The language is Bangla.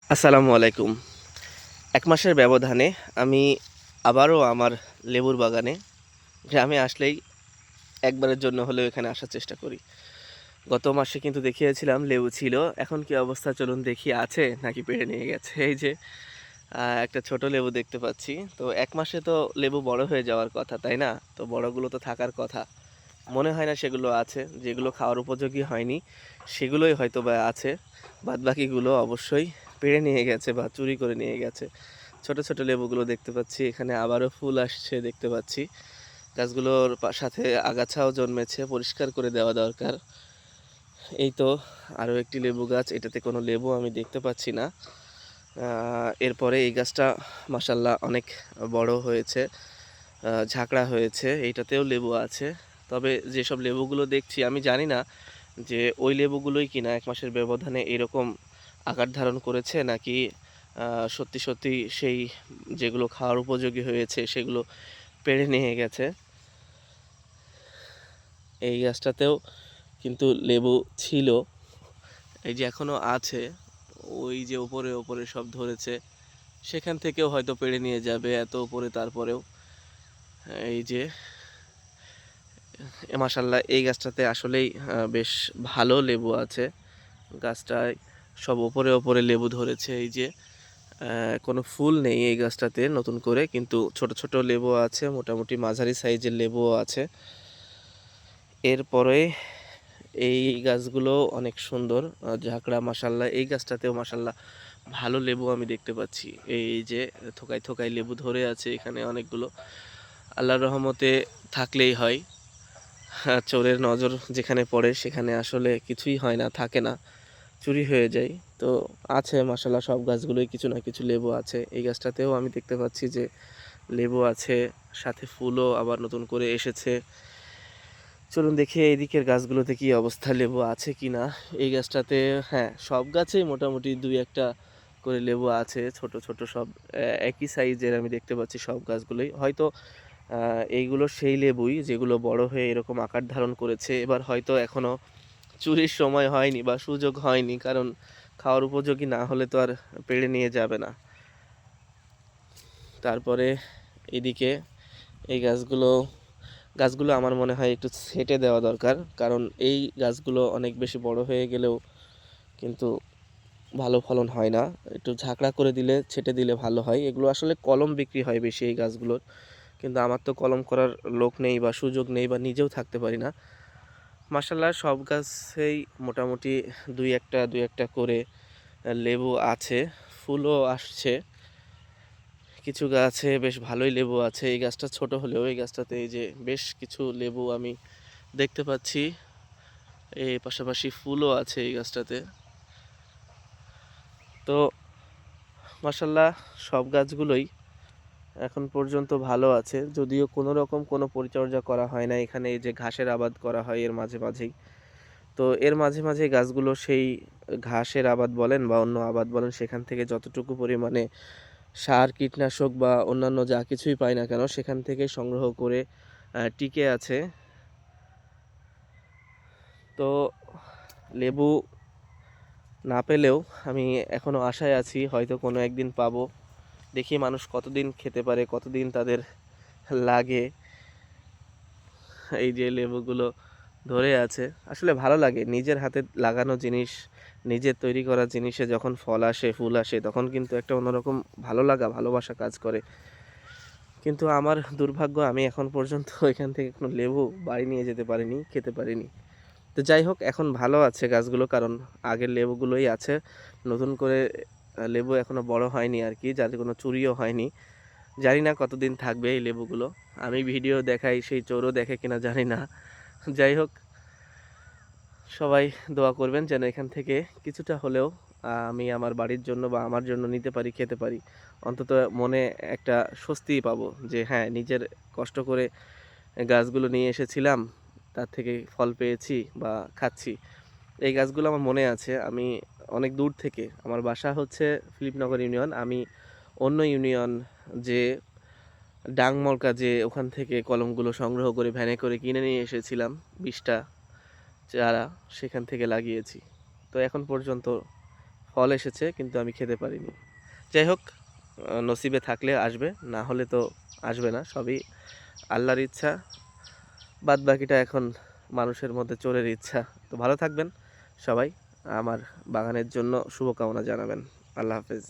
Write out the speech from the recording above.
আসসালামু আলাইকুম। ১ মাসের ব্যবধানে আমি আবারও আমার লেবুর বাগানে গ্রামে আসলেই একবারের জন্য হলেও এখানে আসার চেষ্টা করি। গত মাসে কিন্তু দেখিয়েছিলাম লেবু ছিল। এখন কি অবস্থা চলুন দেখি আছে নাকি পেড়ে নিয়ে গেছে। এই যে একটা ছোট লেবু দেখতে পাচ্ছি। তো ১ মাসে তো লেবু বড় হয়ে যাওয়ার কথা, তাই না? তো বড়গুলো তো থাকার কথা। মনে হয় না সেগুলো আছে। যেগুলো খাওয়ার উপযোগী হয়নি সেগুলোই হয়তোবা আছে। বাদবাকিগুলো অবশ্যই পেড়ে নিয়ে গেছে বা চুরি করে নিয়ে গেছে। ছোট, ছোট লেবুগুলো দেখতে পাচ্ছি। এখানে আবারও ফুল আসছে দেখতে পাচ্ছি। গাছগুলোর সাথে আগাছাও জন্মেছে, পরিষ্কার করে দেওয়া দরকার। এই তো আরও একটি লেবু গাছ। এটাতে কোনো লেবু আমি দেখতে পাচ্ছি না। এরপরে এই গাছটা মাশাআল্লাহ অনেক বড় হয়েছে, ঝাঁকড়া হয়েছে। এইটাতেও লেবু আছে। তবে যেসব লেবুগুলো দেখছি আমি জানি না যে ওই লেবুগুলোই কিনা ১ মাসের ব্যবধানে এরকম আকার ধারণ করেছে নাকি সত্যি, সত্যি সেই যেগুলো খাওয়ার উপযোগী হয়েছে সেগুলো পেড়ে নিয়ে গেছে। এই গাছটাতেও কিন্তু লেবু ছিল। এই যে এখনও আছে। ওই যে ওপরে, ওপরে সব ধরেছে। সেখান থেকেও হয়তো পেড়ে নিয়ে যাবে এত উপরে তারপরেও। এই যে মাশাআল্লাহ এই গাছটাতে আসলেই বেশ ভালো লেবু আছে। গাছটায় সব ওপরে, ওপরে লেবু ধরেছে এই যে। কোনো ফুল নেই এই গাছটাতে নতুন করে, কিন্তু ছোট, ছোট লেবু আছে, মোটামুটি মাঝারি সাইজের লেবুও আছে। এরপরে এই গাছগুলো অনেক সুন্দর, ঝাঁকড়া মাশাআল্লাহ। এই গাছটাতেও মাশাআল্লাহ ভালো লেবু আমি দেখতে পাচ্ছি। এই যে থোকায়, থোকায় লেবু ধরে আছে এখানে অনেকগুলো। আল্লাহর রহমতে থাকলেই হয়। চোরের নজর যেখানে পড়ে সেখানে আসলে কিছুই হয় না, থাকে না, চুরি হয়ে যায়। তো আছে মাশাআল্লাহ সব গাছগুলোই কিছু না কিছু লেবু আছে। এই গাছটাতেও আমি দেখতে পাচ্ছি যে লেবু আছে, সাথে ফুলও আবার নতুন করে এসেছে। চলুন দেখি এইদিকের গাছগুলোতে কি অবস্থা, লেবু আছে কিনা। এই গাছটাতে হ্যাঁ, সব গাছেই মোটামুটি ২-১টা করে লেবু আছে, ছোট, ছোট সব একই সাইজের আমি দেখতে পাচ্ছি সব গাছগুলোই। হয়তো এইগুলো সেই লেবুই যেগুলো বড় হয়ে এরকম আকার ধারণ করেছে। এবার হয়তো এখনও চুরির সময় হয়নি বা সুযোগ হয়নি, কারণ খাওয়ার উপযোগী না হলে তো আর পেড়ে নিয়ে যাবে না। তারপরে এদিকে এই গাছগুলো আমার মনে হয় একটু ছেঁটে দেওয়া দরকার, কারণ এই গাছগুলো অনেক বেশি বড় হয়ে গেলেও কিন্তু ভালো ফলন হয় না। একটু ঝাঁকড়া করে দিলে, ছেঁটে দিলে ভালো হয়। এগুলো আসলে কলম বিক্রি হয় বেশি এই গাছগুলোর, কিন্তু আমার তো কলম করার লোক নেই বা সুযোগ নেই বা নিজেও থাকতে পারি না। মাশাআল্লাহ সব গাছেই মোটামুটি দুই একটা করে লেবু আছে, ফুলও আসছে। কিছু গাছে বেশ ভালোই লেবু আছে। এই গাছটা ছোট হলেও এই গাছটাতে এই যে বেশ কিছু লেবু আমি দেখতে পাচ্ছি। এর পাশাপাশি ফুলও আছে এই গাছটাতে। তো মাশাআল্লাহ সব গাছগুলোই এখন পর্যন্ত ভালো আছে। যদিও কোনো রকম কোনো পরিচর্যা করা হয় না। এখানে এই যে ঘাসের আবাদ করা হয় এর মাঝে, মাঝেই। তো এর মাঝে, মাঝে গাছগুলো সেই ঘাসের আবাদ বলেন বা অন্য আবাদ বলেন, সেখান থেকে যতটুকু পরিমাণে সার, কীটনাশক বা অন্যান্য যা কিছুই পাই না কেন সেখান থেকে সংগ্রহ করে টিকে আছে। তো লেবু না পেলেও আমি এখনও আশায় আছি হয়তো কোনো একদিন পাবো। দেখি মানুষ কতদিন খেতে পারে, কতদিন তাদের লাগে। এই যে লেবুগুলো ধরে আছে, আসলে ভালো লাগে নিজের হাতে লাগানো জিনিস, নিজের তৈরি করা জিনিসে যখন ফল আসে, ফুল আসে, তখন কিন্তু একটা অন্যরকম ভালো লাগা, ভালোবাসা কাজ করে। কিন্তু আমার দুর্ভাগ্য আমি এখন পর্যন্ত এখান থেকে কোনো লেবু বাড়ি নিয়ে যেতে পারিনি, খেতে পারিনি। তো যাই হোক, এখন ভালো আছে গাছগুলো, কারণ আগের লেবুগুলোই আছে। নতুন করে লেবু এখনও বড় হয়নি আর কি, যার কোনো চুরিও হয়নি। জানি না কতদিন থাকবে এই লেবুগুলো। আমি ভিডিও দেখাই, সেই চোরও দেখে কিনা জানি না। যাই হোক, সবাই দোয়া করবেন যেন এখান থেকে কিছুটা হলেও আমি আমার বাড়ির জন্য বা আমার জন্য নিতে পারি, খেতে পারি। অন্তত মনে একটা স্বস্তি পাবো যে হ্যাঁ, নিজের কষ্ট করে গাছগুলো নিয়ে এসেছিলাম, তার থেকে ফল পেয়েছি বা খাচ্ছি। এই গাছগুলো আমার মনে আছে। আমি অনেক দূর থেকে, আমার বাসা হচ্ছে ফিলিপনগর ইউনিয়ন। আমি অন্য ইউনিয়ন যে ডাংমরকা, যে ওখান থেকে কলমগুলো সংগ্রহ করে ভ্যানে করে কিনে নিয়ে এসেছিলাম ২০টা চারা, সেখান থেকে লাগিয়েছি। তো এখন পর্যন্ত ফল এসেছে কিন্তু আমি খেতে পারিনি। যাই হোক, নসিবে থাকলে আসবে, না হলে তো আসবে না। সবই আল্লাহর ইচ্ছা, বাদবাকিটা এখন মানুষের মধ্যে চোরের ইচ্ছা। তো ভালো থাকবেন সবাই, আমার বাগানের জন্য শুভকামনা জানাবেন। আল্লাহ হাফেজ।